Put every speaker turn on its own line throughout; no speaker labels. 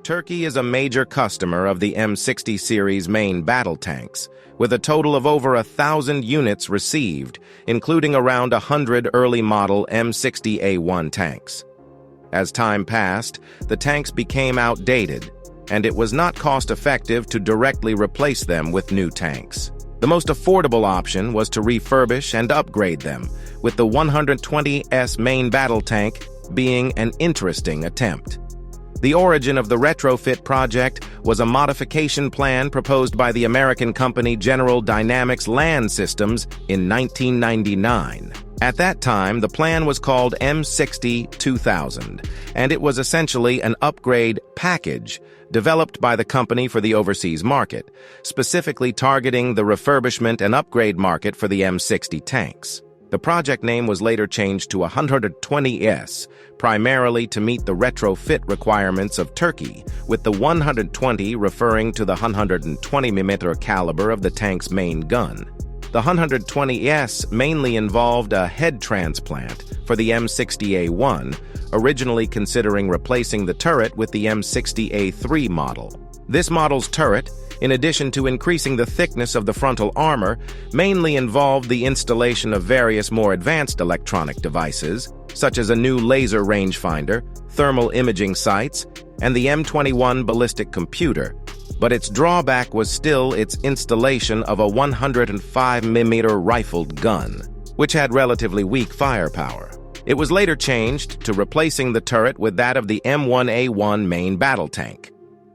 Turkey is a major customer of the M60 series main battle tanks, with a total of over 1,000 units received, including around 100 early model M60A1 tanks. As time passed, the tanks became outdated, and it was not cost-effective to directly replace them with new tanks. The most affordable option was to refurbish and upgrade them, with the 120S main battle tank being an interesting attempt. The origin of the retrofit project was a modification plan proposed by the American company General Dynamics Land Systems in 1999. At that time, the plan was called M60-2000, and it was essentially an upgrade package developed by the company for the overseas market, specifically targeting the refurbishment and upgrade market for the M60 tanks. The project name was later changed to 120S, primarily to meet the retrofit requirements of Turkey, with the 120 referring to the 120mm caliber of the tank's main gun. The 120S mainly involved a head transplant for the M60A1, originally considering replacing the turret with the M60A3 model. This model's turret, in addition to increasing the thickness of the frontal armor, mainly involved the installation of various more advanced electronic devices, such as a new laser rangefinder, thermal imaging sights, and the M21 ballistic computer. But its drawback was still its installation of a 105mm rifled gun, which had relatively weak firepower. It was later changed to replacing the turret with that of the M1A1 main battle tank.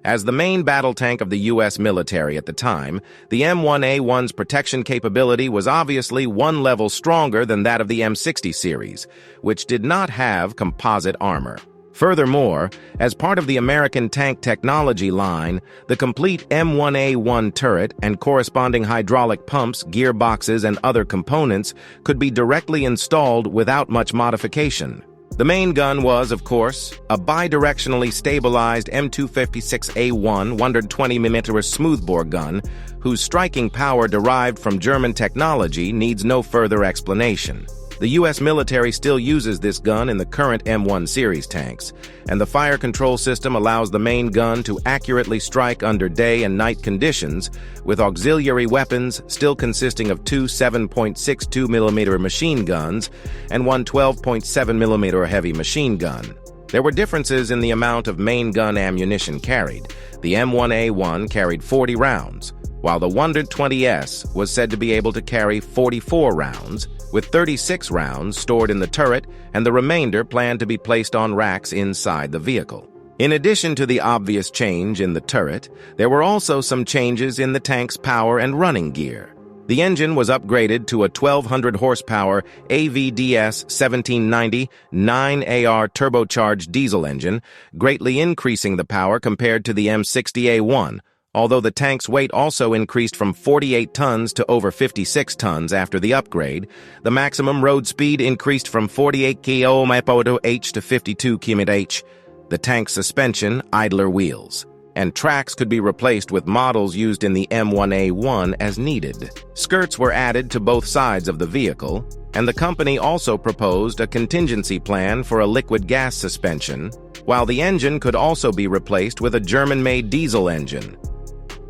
As the main battle tank of the U.S. military at the time, the M1A1's protection capability was obviously one level stronger than that of the M60 series, which did not have composite armor. Furthermore, as part of the American tank technology line, the complete M1A1 turret and corresponding hydraulic pumps, gearboxes, and other components could be directly installed without much modification. The main gun was, of course, a bidirectionally stabilized M256A1 120mm smoothbore gun, whose striking power derived from German technology needs no further explanation. The U.S. military still uses this gun in the current M1 series tanks, and the fire control system allows the main gun to accurately strike under day and night conditions, with auxiliary weapons still consisting of two 7.62mm machine guns and one 12.7mm heavy machine gun. There were differences in the amount of main gun ammunition carried. The M1A1 carried 40 rounds, while the 120S was said to be able to carry 44 rounds, with 36 rounds stored in the turret and the remainder planned to be placed on racks inside the vehicle. In addition to the obvious change in the turret, there were also some changes in the tank's power and running gear. The engine was upgraded to a 1,200 horsepower AVDS 1790 9AR turbocharged diesel engine, greatly increasing the power compared to the M60A1, although the tank's weight also increased from 48 tons to over 56 tons after the upgrade. The maximum road speed increased from 48 km/h to 52 km/h. The tank's suspension, idler wheels, and tracks could be replaced with models used in the M1A1 as needed. Skirts were added to both sides of the vehicle, and the company also proposed a contingency plan for a liquid gas suspension, while the engine could also be replaced with a German-made diesel engine.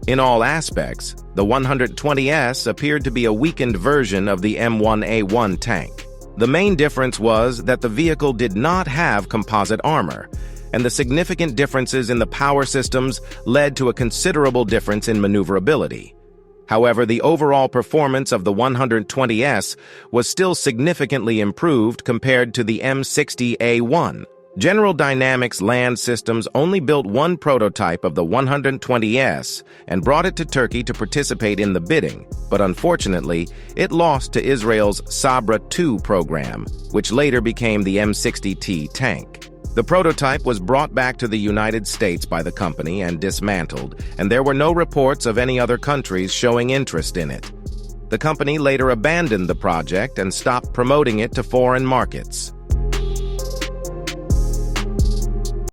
In all aspects, the 120S appeared to be a weakened version of the M1A1 tank. The main difference was that the vehicle did not have composite armor, and the significant differences in the power systems led to a considerable difference in maneuverability. However, the overall performance of the 120S was still significantly improved compared to the M60A1. General Dynamics Land Systems only built one prototype of the 120S and brought it to Turkey to participate in the bidding, but unfortunately, it lost to Israel's Sabra 2 program, which later became the M60T tank. The prototype was brought back to the United States by the company and dismantled, and there were no reports of any other countries showing interest in it. The company later abandoned the project and stopped promoting it to foreign markets.